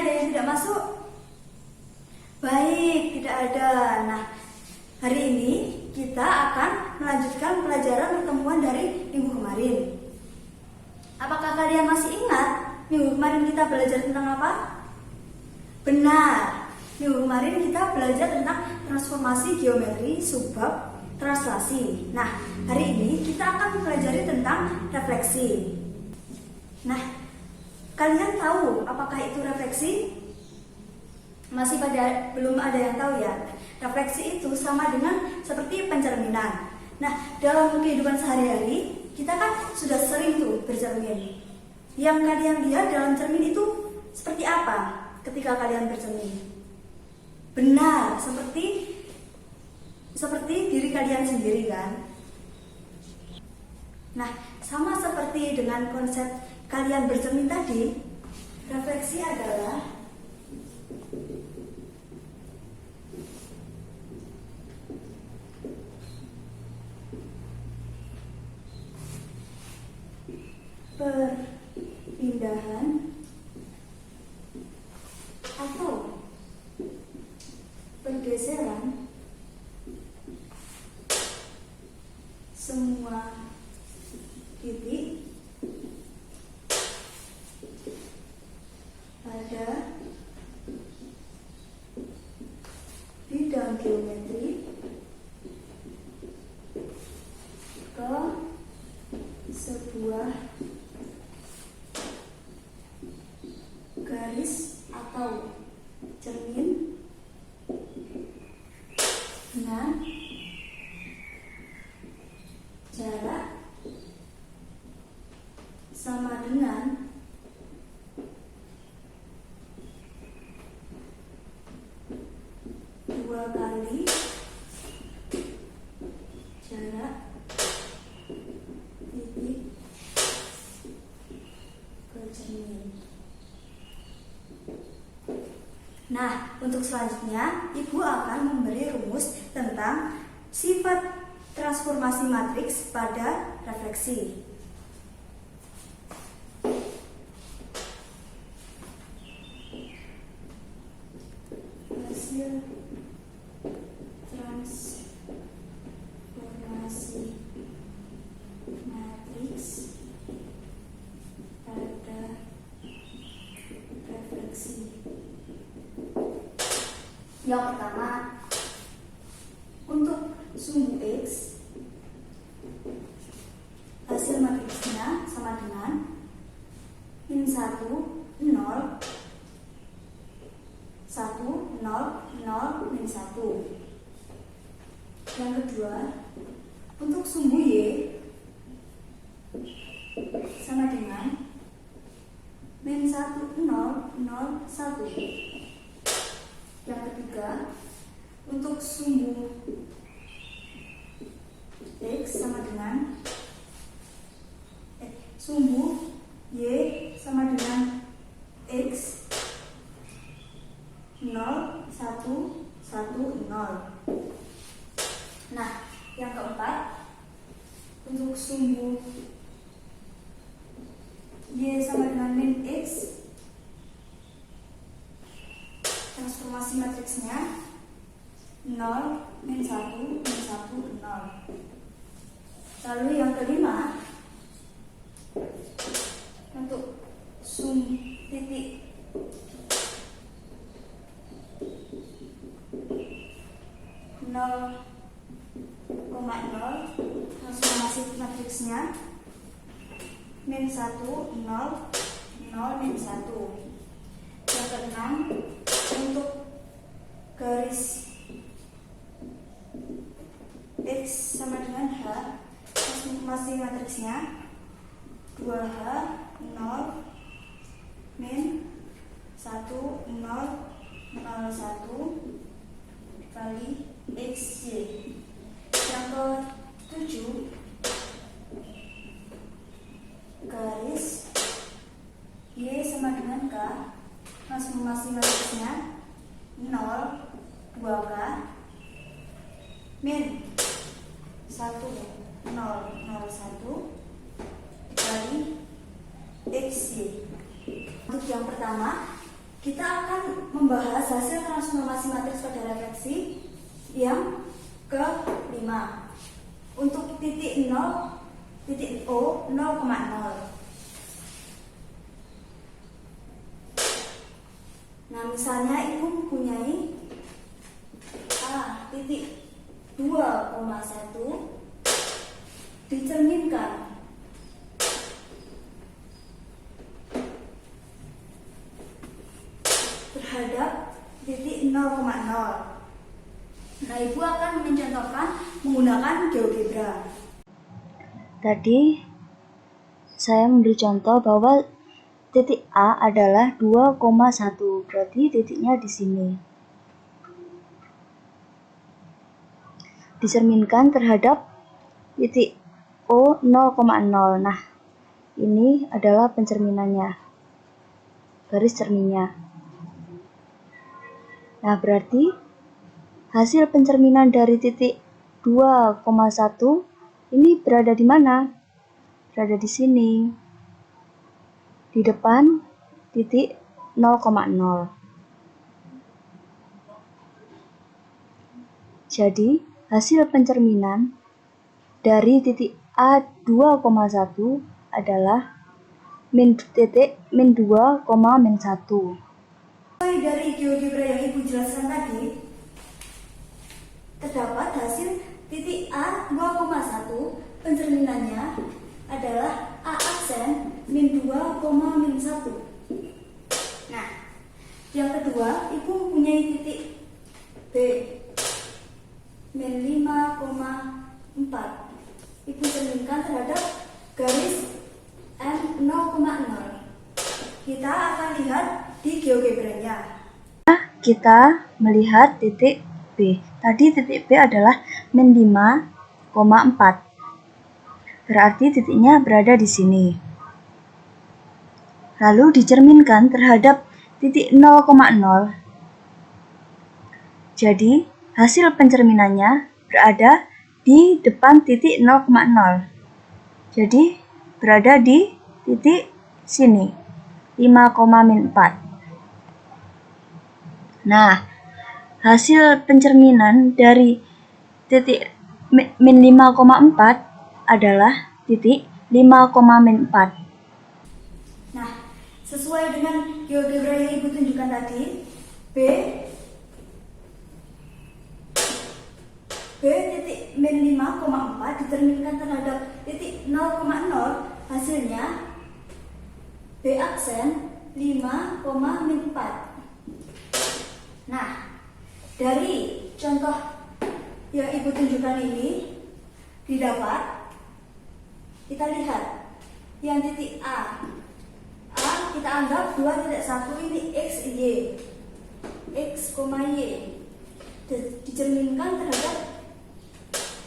ada yang tidak masuk? Baik, tidak ada. Nah, hari ini kita akan melanjutkan pelajaran pertemuan dari minggu kemarin. Apakah kalian masih ingat minggu kemarin kita belajar tentang apa? Benar, minggu kemarin kita belajar tentang transformasi geometri subbab translasi. Nah, hari ini kita akan mempelajari tentang refleksi. Nah, kalian tahu apakah itu refleksi? Masih belum ada yang tahu ya. Refleksi itu sama dengan seperti pencerminan. Nah, dalam kehidupan sehari-hari kita kan sudah sering tuh bercermin. Yang kalian lihat dalam cermin itu seperti apa ketika kalian bercermin? Benar, seperti diri kalian sendiri kan? Nah, sama seperti dengan konsep kalian bercermin tadi, refleksi adalah perpindahan atau pergeseran semua titik pada bidang geometri ke sebuah garis atau cermin dengan jarak sama dengan dua kali jarak titik ke cermin. Nah, untuk selanjutnya Ibu akan memberi rumus tentang sifat transformasi matriks pada refleksi. Hasil transformasi matriks pada refleksi. Yang pertama, untuk sumbu X, hasil matriksnya sama dengan min 1, 0, 1, 0, 0, min 1. Yang kedua, untuk sumbu Y sama dengan min 1, 0, 0, 1. Yang ketiga, untuk sumbu X sama dengan sumbu Y sama dengan X 0, 1, 1, 0. Nah, yang keempat, untuk sumbu Y sama dengan min X, transformasi matriksnya 0, min 1, min 1, 0. Lalu yang kelima, untuk sum titik nol koma nol, transformasi matriksnya min 1, 0, 0, min 1. Yang keenam, untuk garis X sama dengan H, transformasi matriksnya 2H, 0, min 1, 0, 0, 1 kali XY. Yang ketujuh, garis Y sama dengan K, transformasi matriksnya 0, 2K, min 1, 0, 0, 1 kali XY. Untuk yang pertama, kita akan membahas hasil transformasi matriks pada refleksi yang ke-5 untuk titik 0, titik O 0,0. Nah, misalnya ibu mempunyai A titik 2,1 dicerminkan terhadap titik 0,0. Nah, ibu akan mencontohkan menggunakan GeoGebra. Tadi saya memberi contoh bahwa titik A adalah 2,1, berarti titiknya di sini. Dicerminkan terhadap titik O 0,0. Nah, ini adalah pencerminannya, garis cerminnya. Nah, berarti hasil pencerminan dari titik 2,1 ini berada di mana? Berada di sini, di depan titik 0,0. Jadi, hasil pencerminan dari titik A 2,1 adalah min 2,-1. Dari GeoGebra yang ibu jelaskan tadi, terdapat hasil titik A 2,1, pencerminannya adalah A aksen min 2,-1. Nah, yang kedua, ibu mempunyai titik B min 5,4. Ibu cerminkan terhadap garis M 0,0. Kita akan lihat di GeoGebra-nya. Kita melihat titik B. Tadi titik B adalah min 5,4. Berarti titiknya berada di sini. Lalu dicerminkan terhadap titik 0,0. Jadi, hasil pencerminannya berada di depan titik 0,0. Jadi, berada di titik sini, 5,4. Nah, hasil pencerminan dari titik min 5,4 adalah titik 5,4. Nah, sesuai dengan GeoGebra yang ibu tunjukkan tadi, B titik min 5,4 dicerminkan terhadap titik 0,0, hasilnya B aksen 5,-4. Nah, dari contoh yang ibu tunjukkan ini didapat, kita lihat yang titik A kita anggap 2.1 ini X, Y, Y dicerminkan terhadap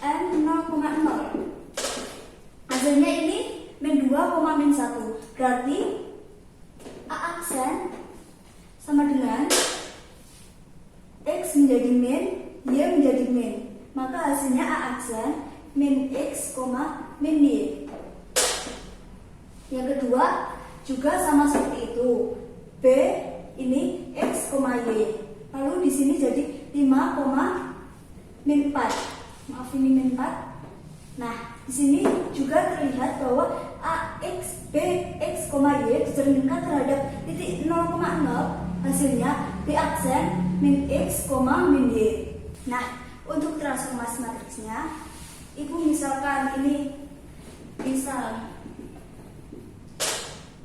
M 0,0. Hasilnya ini min 2,-1. Berarti A aksen sama dengan X menjadi min, Y menjadi min. Maka hasilnya A aksen min X, min Y. Yang kedua juga sama seperti itu. B ini X, Y. Lalu di sini jadi 5,-4. Maaf, ini min 4. Nah, di sini juga terlihat bahwa AX, B, X, Y dicerminkan terhadap titik 0,0. Hasilnya B aksen min X, min Y. Nah, untuk transformasi matriksnya, ibu misalkan ini misal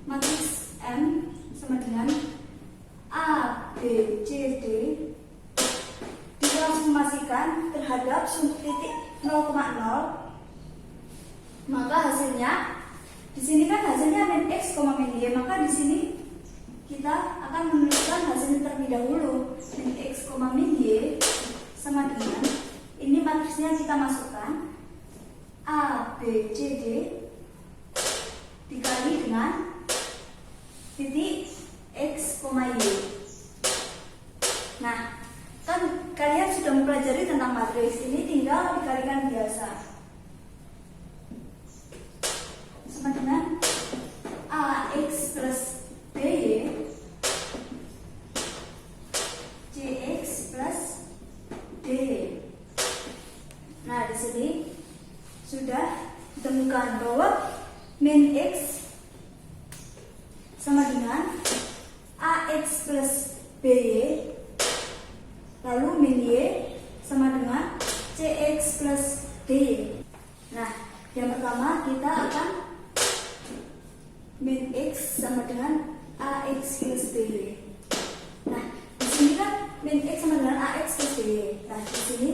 matriks M sama dengan A, B, C, D ditransformasikan terhadap sudut titik 0,0, maka hasilnya di sini kan hasilnya min X, min Y, maka di sini kita akan menuliskan hasilnya terlebih dahulu. Min X, min Y sama dengan ini matriksnya kita masukkan A, B, C, D dikali dengan titik X, Y. Nah, kan kalian sudah mempelajari tentang matriks, ini tinggal dikalikan biasa sama dengan AX plus BY plus BY, lalu min Y sama dengan CX plus DY. Nah, yang pertama kita akan min X sama dengan AX plus BY. Nah, di sini kan min X sama dengan AX plus BY. Nah, di sini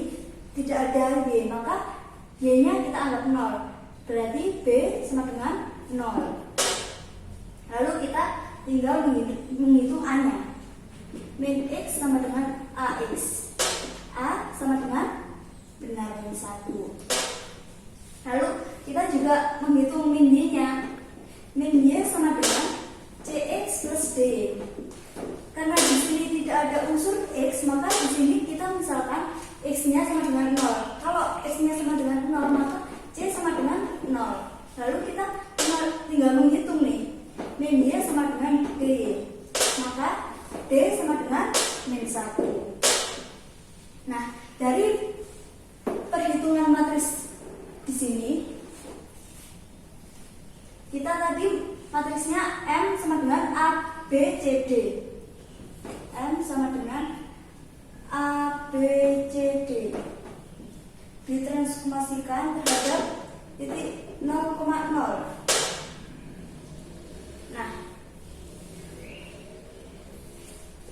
tidak ada Y, maka Y-nya kita anggap 0. Berarti B sama dengan 0. Lalu kita tinggal menghitung A-nya. Min X sama dengan AX. A sama dengan benar min 1. Lalu kita juga menghitung min Y-nya. Min Y sama dengan CX plus D. Karena di sini tidak ada unsur X, maka di sini kita misalkan X-nya sama dengan 0. Kalau X-nya sama dengan 0, maka C sama dengan 0. Lalu kita tinggal menghitung nih. Min Y sama dengan D. Maka D sama dengan min 1. Nah, dari perhitungan matriks di sini, kita tadi matriksnya M sama dengan A, B, C, D. M sama dengan A, B, C, D. Ditransformasikan terhadap titik 0,0. Nah,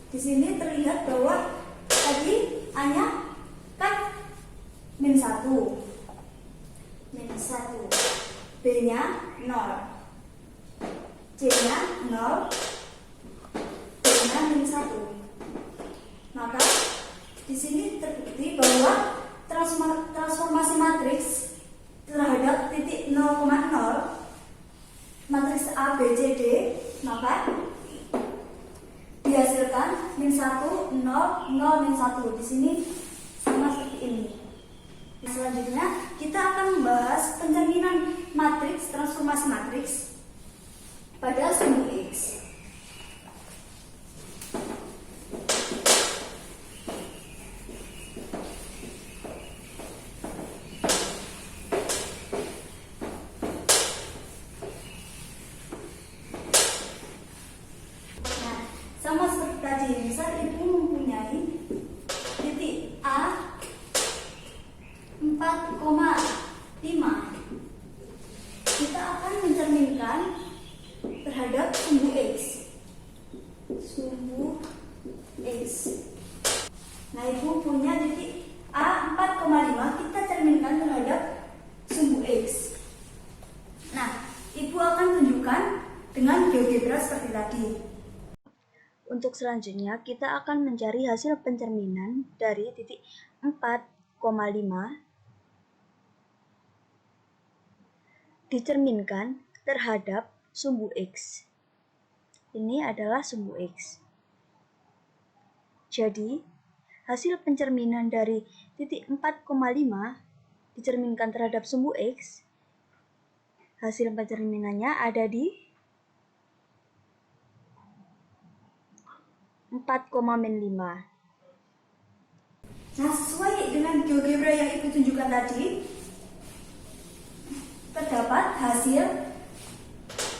di sini terlihat bahwa tadi A-nya kan min 1. Min 1. B-nya 0. C-nya 0. D-nya min 1. Maka di sini terbukti bahwa transformasi matriks terhadap titik 0,0 matriks A, B, C, D, maka dihasilkan min 1, 0, 0, min 1. Di sini sama seperti ini. Selanjutnya kita akan membahas pencerminan matriks, transformasi matriks pada sumbu X. Sama seperti tadi, misal ibu mempunyai titik A 4,5. Kita akan mencerminkan terhadap sumbu X. Sumbu X. Nah, ibu punya titik A 4,5, kita cerminkan terhadap sumbu X. Nah, ibu akan tunjukkan dengan GeoGebra seperti tadi. Untuk selanjutnya, kita akan mencari hasil pencerminan dari titik 4,5 dicerminkan terhadap sumbu X. Ini adalah sumbu X. Jadi, hasil pencerminan dari titik 4,5 dicerminkan terhadap sumbu X. Hasil pencerminannya ada di 4,5. Nah, sesuai dengan GeoGebra yang ibu tunjukkan tadi, terdapat hasil.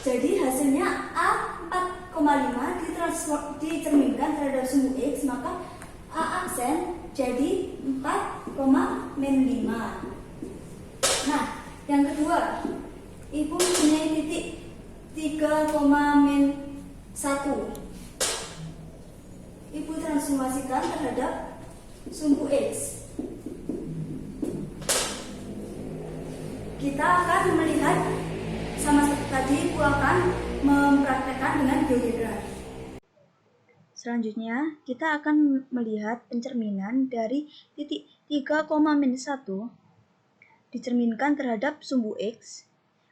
Jadi hasilnya A 4,5 dicerminkan terhadap sumbu X, maka A aksen jadi 4,5. Nah, yang kedua, ibu mempunyai titik 3,1. Ibu transformasikan terhadap sumbu X. Kita akan melihat sama seperti tadi, ibu akan mempraktekkan dengan GeoGebra. Selanjutnya, kita akan melihat pencerminan dari titik 3,-1 dicerminkan terhadap sumbu X,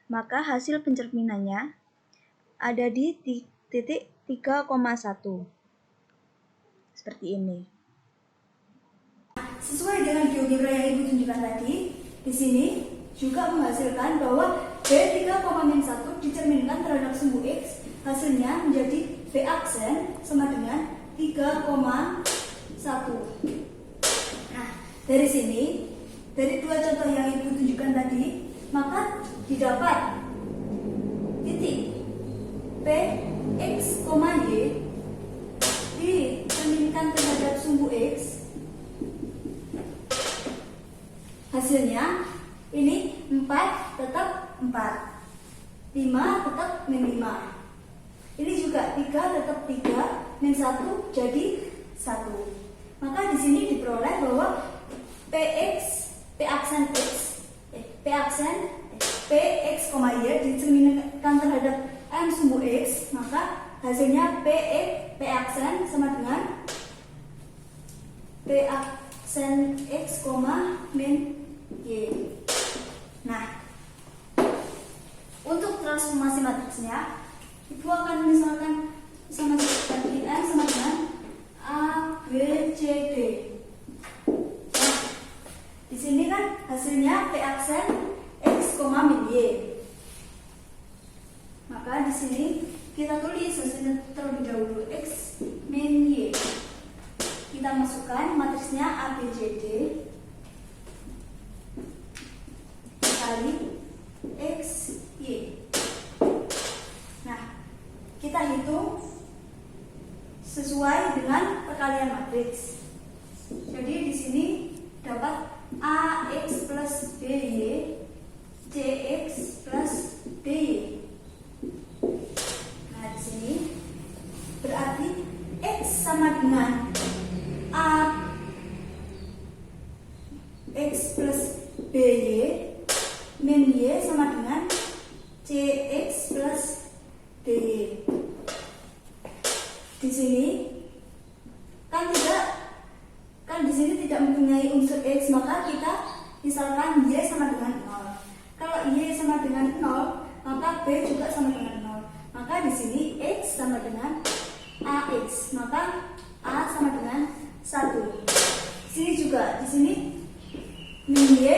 maka hasil pencerminannya ada di titik 3,1. Seperti ini. Sesuai dengan GeoGebra yang ibu tunjukkan tadi, di sini juga menghasilkan bahwa B 3,-1 dicerminkan terhadap sumbu X, hasilnya menjadi B aksen sama dengan 3,1. Nah, dari sini, dari dua contoh yang ibu tunjukkan tadi, maka didapat titik P, X, Y sumbu X, hasilnya ini 4 tetap 4, 5 tetap min 5. Ini juga 3 tetap 3, min 1 jadi 1. Maka di sini diperoleh bahwa Px, Y dicerminkan terhadap M sumbu X, maka hasilnya P aksen sama dengan P aksen X, min Y. Nah, untuk transformasi matriksnya, Ibu akan misalkan sama seperti N sama dengan A, B, C, D. Nah, di sini kan hasilnya P aksen X, min Y. Maka di sini kita tulis hasilnya terlebih dahulu X min Y. Kita masukkan matriksnya A, B, C, D kali X, Y. Nah, kita hitung sesuai dengan perkalian matriks. Jadi di sini dapat AX plus BY, CX plus DY. Nah, di sini berarti X sama dengan A X plus BY min Y sama dengan CX plus DY. Di sini kan di sini tidak mempunyai unsur X, maka kita misalkan Y sama dengan 0. Kalau Y sama dengan 0, maka B juga sama dengan 0. Maka di sini X sama dengan AX, maka A sama dengan 1. Di sini juga, di sini min Y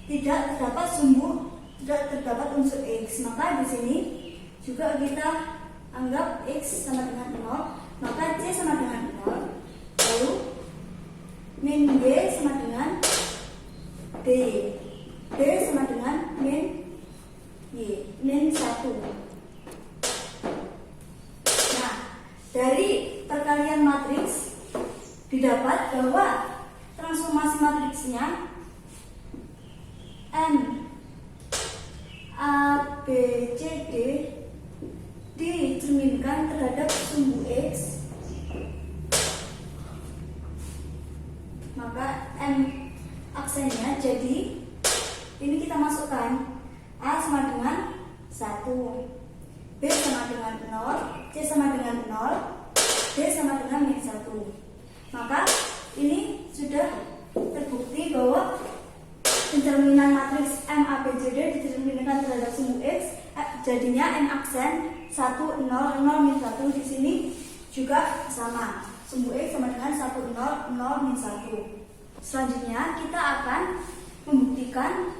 tidak terdapat unsur X, maka di sini juga kita anggap X sama dengan 0, maka C sama dengan 0, lalu min Y sama dengan D, D sama dengan min Y, min 1. Nah, dari perkalian matriks didapat bahwa transformasi matriksnya M A, B, C, D dicerminkan terhadap sumbu X, maka M aksennya jadi ini kita masukkan A sama dengan 1, B sama dengan 0, C sama dengan 0, D sama dengan min 1. Maka ini sudah terbukti bahwa pencerminan matriks M, A, B, C, D dicerminkan terhadap sumbu X, jadinya M aksen 1, 0, 0, min 1. Di sini juga sama, sumbu X sama dengan 1, 0, 0, min 1. Selanjutnya kita akan membuktikan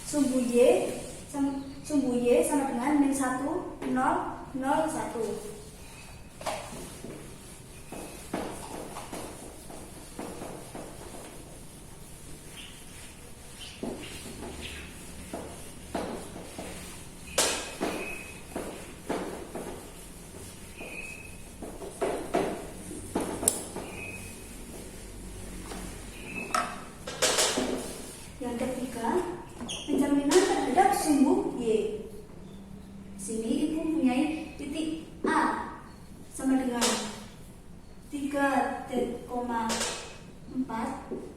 sumbu Y sama dengan min 1, 0, 0, 1. Yang ketiga, pencerminan terhadap sumbu Y. Sini Ibu mempunyai titik A sama dengan 3,4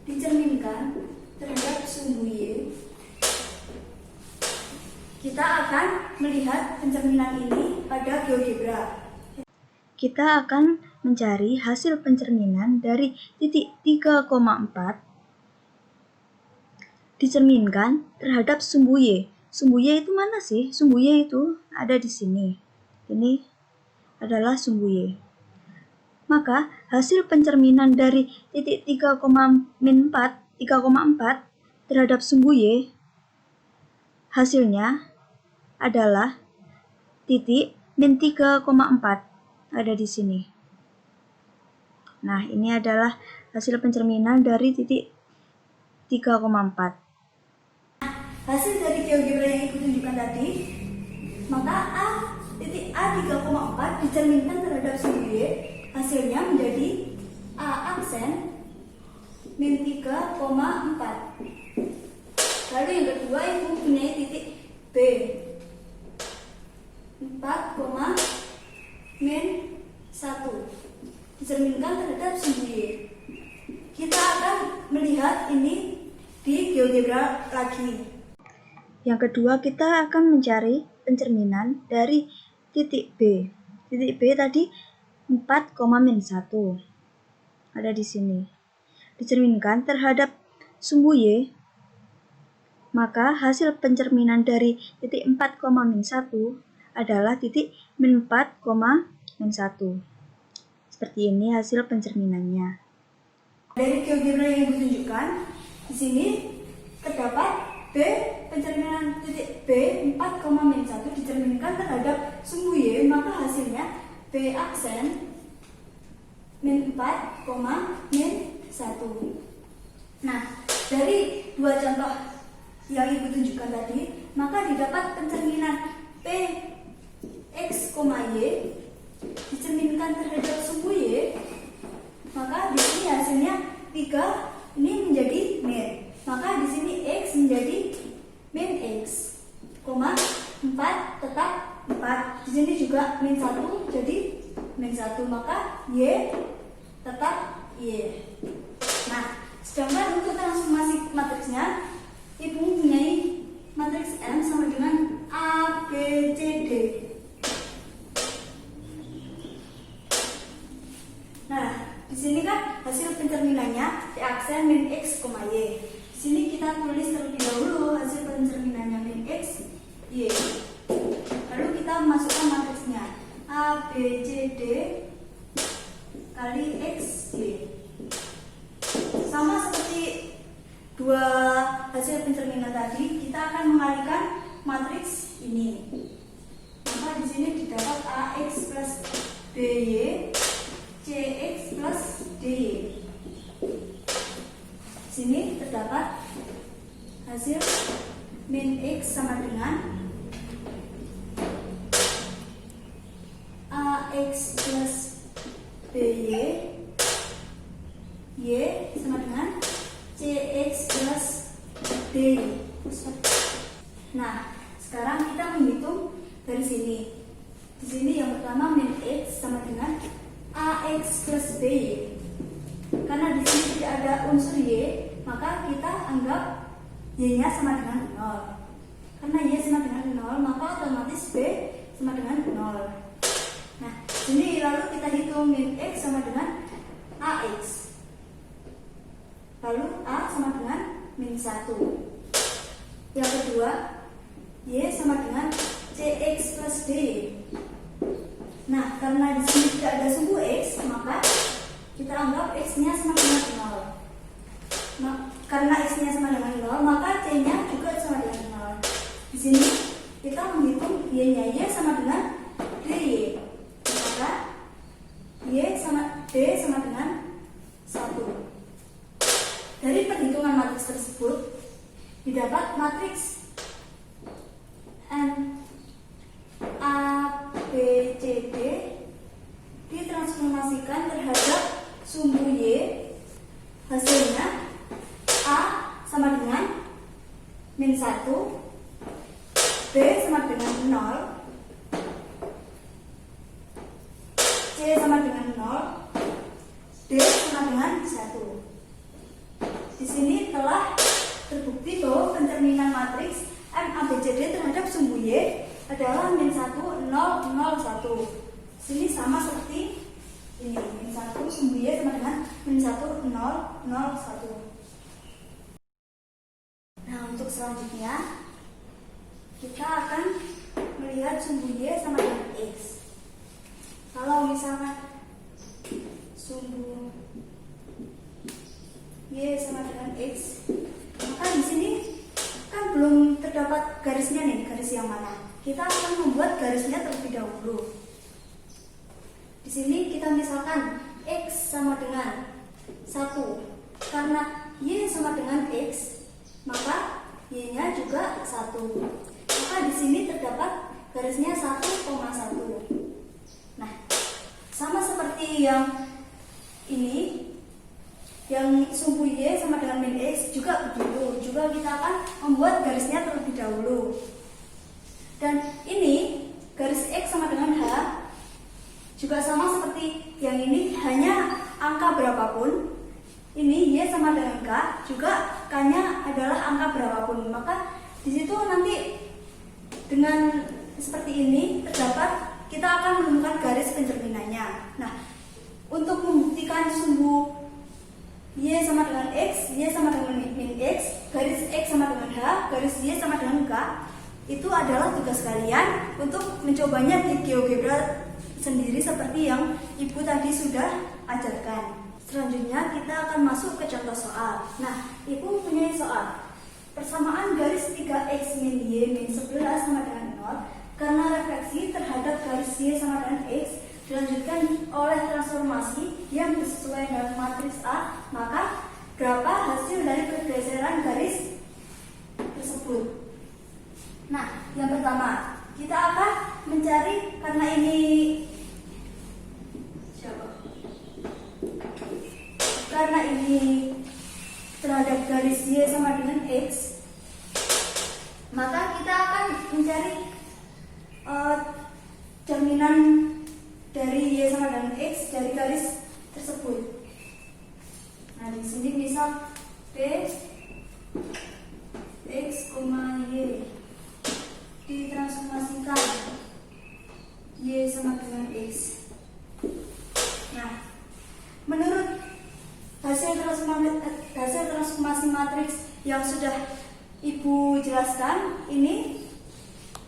dicerminkan terhadap sumbu Y. Kita akan melihat pencerminan ini pada GeoGebra. Kita akan mencari hasil pencerminan dari titik 3,4 dicerminkan terhadap sumbu Y. Sumbu Y itu mana sih? Sumbu Y itu ada di sini. Ini adalah sumbu Y. Maka hasil pencerminan dari titik 3,4 terhadap sumbu Y hasilnya adalah titik min 3,4 ada di sini. Nah, ini adalah hasil pencerminan dari titik 3,4. Hasil dari GeoGebra yang Ibu tunjukkan tadi, maka titik A 3,4 dicerminkan terhadap sumbu Y, hasilnya menjadi aksen min 3,4. Lalu yang kedua ibu punya titik B 4, min 1 dicerminkan terhadap sumbu Y. Kita akan melihat ini di GeoGebra lagi. Yang kedua, kita akan mencari pencerminan dari titik B. Titik B tadi 4, min 1. Ada di sini. Dicerminkan terhadap sumbu Y, maka hasil pencerminan dari titik 4, min 1 adalah titik min 4, min 1. Seperti ini hasil pencerminannya. Dari GeoGebra yang ditunjukkan, di sini terdapat B pencerminan titik B 4, min 1 dicerminkan terhadap sumbu Y, maka hasilnya B aksen min 4, min 1. Nah, dari dua contoh yang ibu tunjukkan tadi, maka didapat pencerminan P X, Y dicerminkan terhadap sumbu Y, maka di sini hasilnya 3 ini menjadi min, maka di sini X menjadi min X, 4 tetap 4, di sini juga min 1 jadi min 1, maka Y tetap Y. Nah, sedangkan untuk transformasi matriksnya, ibu mempunyai matriks M sama dengan A, B, C, D. Nah, di sini kan hasil pencerminannya di aksen min X, Y. Di sini kita tulis terlebih dahulu hasil pencerminannya min X, Y. Lalu kita masukkan matriksnya A, B, C, D kali X, Y. Sama seperti dua hasil pencerminan tadi, kita akan mengalihkan matriks ini. Maka di sini didapat AX plus BY CX plus DY. Di sini terdapat hasil min X sama dengan AX plus BY, Y sama dengan CX plus DY. Nah, sekarang kita menghitung dari sini. Di sini yang pertama min X sama dengan AX plus BY. Karena di sini tidak ada unsur Y, maka kita anggap Y-nya sama dengan 0. Karena Y sama dengan 0, maka otomatis B sama dengan 0. Nah, sini lalu kita hitung min X sama dengan AX. Lalu A sama dengan min 1. Yang kedua, Y sama dengan CX plus DY. Nah, karena di sini tidak ada sumbu X, maka kita anggap X-nya sama dengan 0. Nah, karena X-nya sama dengan 0, maka C-nya juga sama dengan 0. Di sini kita menghitung Y-nya, Y sama dengan DY. Maka Y sama D sama dengan 1. Dari perhitungan matriks tersebut didapat matriks N A B C D ditransformasikan terhadap sumbu Y. Hasilnya A sama dengan min 1, B sama dengan 0, C sama dengan 0, D sama dengan 1. Di sini telah terbukti bahwa pencerminan matriks MABCD terhadap sumbu Y adalah min 1, 0, 0, 1. Sini sama seperti ini, min 1 sumbu Y sama dengan min 1, 0, 0, 1. Nah, untuk selanjutnya kita akan melihat sumbu Y sama dengan X. Kalau misalnya sumbu Y sama dengan X, maka di sini kan belum terdapat garisnya nih, garis yang mana. Kita akan membuat garisnya terlebih dahulu. Di sini kita misalkan X sama dengan 1. Karena Y sama dengan X, maka Y-nya juga 1. Maka di sini terdapat garisnya 1,1. Nah, sama seperti yang ini, Yang sumbu Y sama dengan min X juga begitu. Juga kita akan membuat garisnya terlebih dahulu. Dan ini garis X sama dengan H juga sama seperti yang ini, hanya angka berapapun. Ini Y sama dengan K, juga K-nya adalah angka berapapun. Maka di situ nanti dengan seperti ini terdapat, kita akan menemukan garis pencerminannya. Nah, untuk membuktikan sumbu Y sama dengan X, Y sama dengan min X, garis X sama dengan H, garis Y sama dengan K, itu adalah tugas kalian untuk mencobanya di GeoGebra sendiri seperti yang Ibu tadi sudah ajarkan. Selanjutnya kita akan masuk ke contoh soal. Nah, Ibu mempunyai soal. Persamaan garis 3X min Y min 11 sama dengan 0 karena refleksi terhadap garis Y sama dengan X dilanjutkan oleh transformasi yang sesuai dengan matriks A, maka berapa hasil dari pergeseran garis tersebut? Nah, yang pertama kita akan mencari, karena ini terhadap garis Y sama dengan X, maka kita akan mencari cerminan dari Y sama dengan X dari garis tersebut. Nah, di sini misal P X, Y ditransformasikan Y sama dengan X. Nah, menurut hasil transformasi matriks yang sudah Ibu jelaskan, ini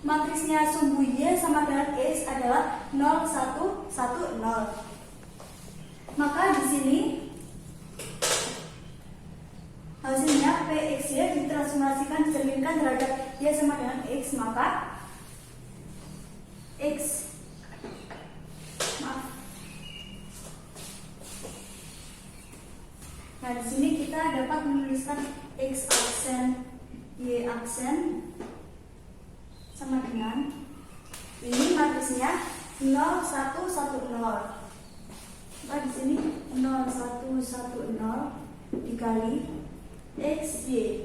matriksnya sumbu Y sama dengan X adalah 0, 1, 1, 0. Maka di sini hasilnya PXY ditransformasikan dicerminkan terhadap Y sama dengan X, maka Nah, di sini kita dapat menuliskan X aksen Y aksen sama dengan ini matriksnya 0, 1, 1, 0. Maka di sini 0, 1, 1, 0 dikali X, Y.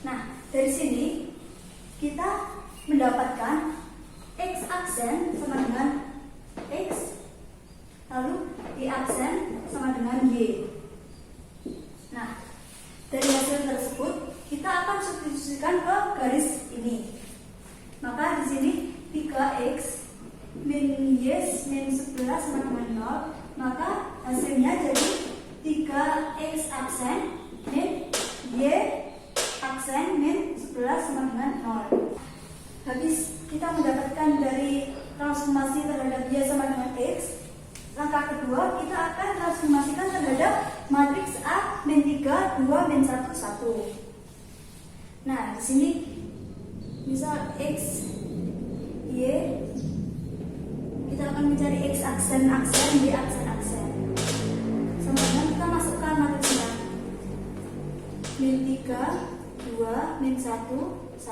Nah, dari sini kita mendapatkan X aksen sama dengan X, lalu Y aksen sama dengan Y. Nah, dari hasil tersebut kita akan substitusikan ke garis ini. Maka di sini 3X min Y min 11 sama dengan 0, maka hasilnya jadi 3X aksen min Y aksen min 11 sama dengan 0. Habis kita mendapatkan dari transformasi terhadap Y sama dengan X, langkah kedua kita akan transformasikan terhadap matriks A min 3, 2, min 1, 1. Nah, di sini misal X, Y, kita akan mencari X aksen, Y aksen. Sama dengan kita masukkan matriksnya min 3, 2, min 1, 1.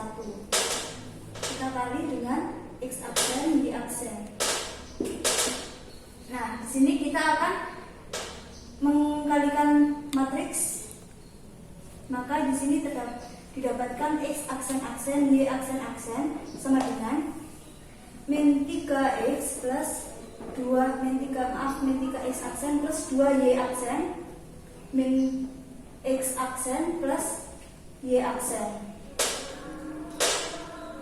Kita kali dengan X aksen, Y aksen. Nah, di sini kita akan mengkalikan matriks. Maka di sini didapatkan X aksen, Y aksen sama dengan min 3X plus 2 min 3X aksen plus 2Y aksen min X aksen plus Y aksen.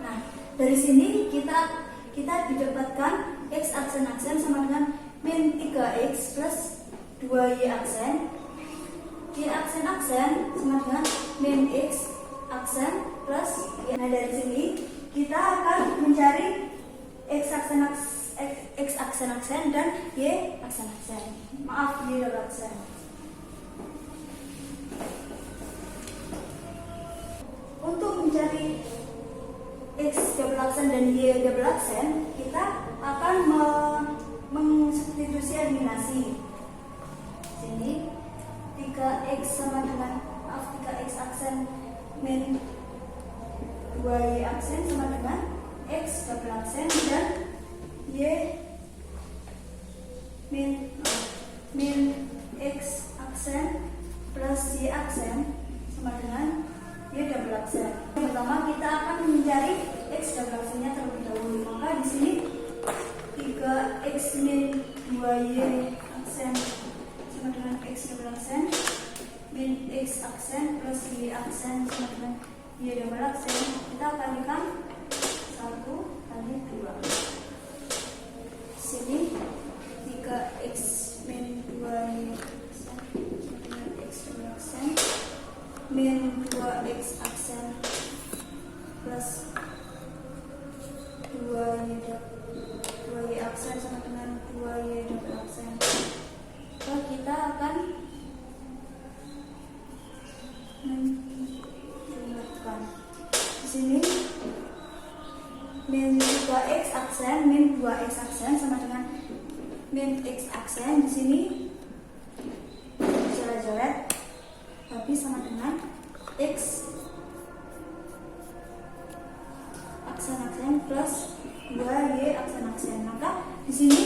Nah, dari sini kita didapatkan X aksen sama dengan min 3X plus 2Y aksen, Y aksen sama dengan min X aksen plus Y. Nah, dari sini kita akan mencari X aksen dan Y aksen. Maaf, Y double aksen. Untuk mencari X double aksen dan Y double aksen, kita akan mensubstitusi eliminasi. Sini 3X sama dengan 3X aksen min 2Y aksen sama dengan X double aksen dan Y min min X aksen plus Y aksen sama dengan Y double aksen. Pertama kita akan mencari X double aksennya terlebih dahulu. Maka di sini 3X min 2Y aksen sama dengan X double aksen min X aksen plus Y aksen sama dengan Y double aksen. Kita kalikan 1 kali 2. Sini 3X min 2Y aksen sama dengan X double aksen min 2X aksen plus 2Y aksen sama dengan 2Y double aksen. Lalu kita akan menjumlahkan. Di sini min 3X aksen min 2X aksen sama dengan min X aksen. Di sini coret-coret tapi sama dengan X aksen plus 2Y aksen. Maka di sini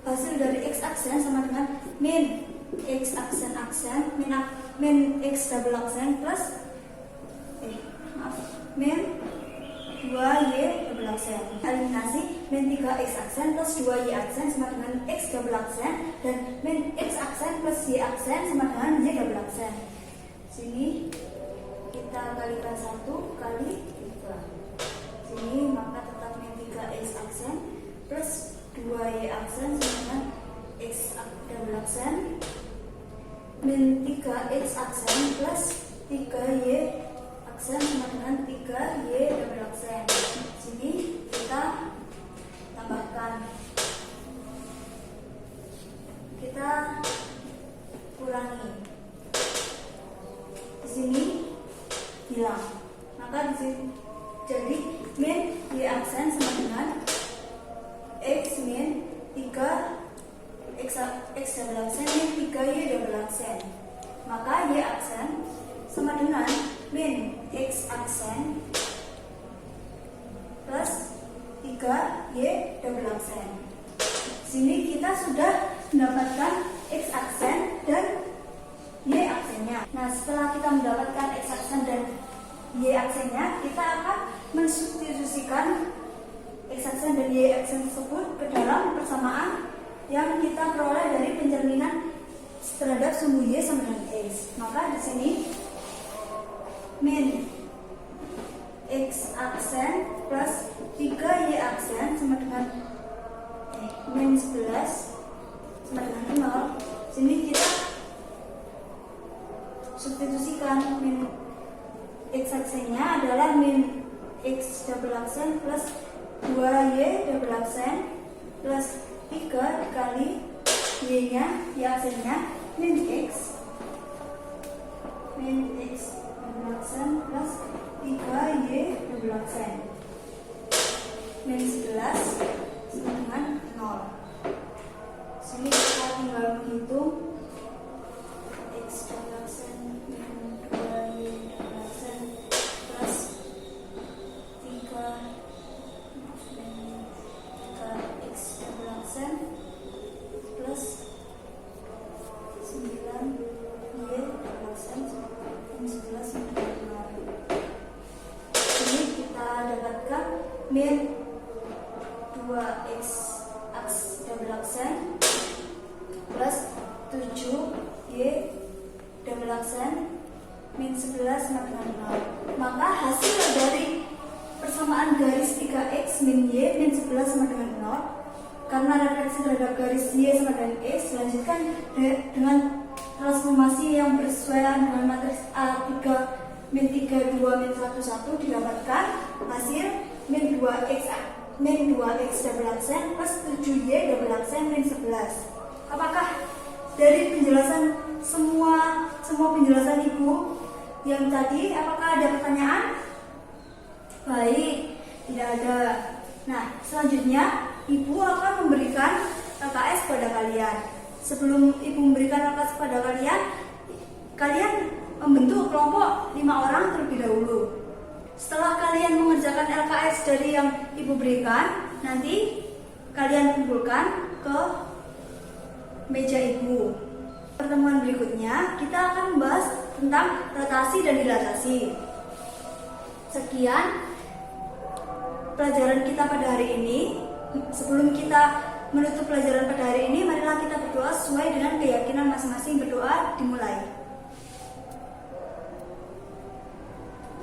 hasil dari X aksen sama dengan min X aksen min X double aksen plus min 2Y double aksen. Eliminasi min 3X aksen plus 2Y aksen sama dengan X double aksen dan min X aksen plus Y aksen sama dengan Y double aksen. Sini kita kalikan 1 kali 3. Sini maka tetap min 3X aksen plus 2Y aksen sama dengan X double aksen min 3X aksen plus 3Y aksen sama dengan 3Y double aksen. Sini kita tambahkan, kita kurangi. Di sini hilang. Maka di sini jadi min Y aksen sama dengan X min 3X double aksen min 3Y double aksen. Maka Y aksen sama dengan min X aksen plus 3Y double aksen. Sini kita sudah mendapatkan X aksen dan Y aksennya. Nah, setelah kita mendapatkan X aksen dan Y aksennya, kita akan mensubstitusikan X aksen dan Y aksen tersebut ke dalam persamaan yang kita peroleh dari pencerminan terhadap sumbu Y sama dengan X. Maka di sini min X aksen plus 3Y aksen sama dengan min 11 sama dengan 0. Sini kita substitusikan min X aksennya adalah min X double aksen plus 2Y double aksen plus 3 kali Y nya, Y aksennya min X double aksen plus 3Y double aksen min 11 sama dengan 0. Sini kita tinggal menghitung X double aksen min 2Y double aksen plus 3X double aksen plus 9Y double aksen min 11 sama dengan 0. Ini kita dapatkan min 2X double aksen plus 7Y double aksen min 11 sama dengan 0. Maka hasil dari persamaan garis 3X min Y min 11 sama dengan 0 karena refleksi terhadap garis Y sama dengan X dilanjutkan dengan transformasi yang bersesuaian dengan matriks A3 min 3 2 min 1 1 didapatkan hasil min 2X double aksen plus 7Y double aksen min 11. Apakah dari penjelasan semua penjelasan Ibu yang tadi, apakah ada pertanyaan? Baik, tidak ada. Nah, selanjutnya Ibu akan memberikan LKS kepada kalian. Sebelum Ibu memberikan LKS kepada kalian, kalian membentuk kelompok 5 orang terlebih dahulu. Setelah kalian mengerjakan LKS dari yang Ibu berikan, nanti kalian kumpulkan ke meja ibu. Pertemuan berikutnya kita akan membahas tentang rotasi dan dilatasi. Sekian pelajaran kita pada hari ini. Sebelum kita menutup pelajaran pada hari ini, marilah kita berdoa sesuai dengan keyakinan masing-masing. Berdoa dimulai.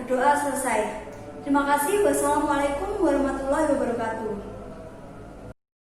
Berdoa selesai. Terima kasih. Wassalamualaikum warahmatullahi wabarakatuh.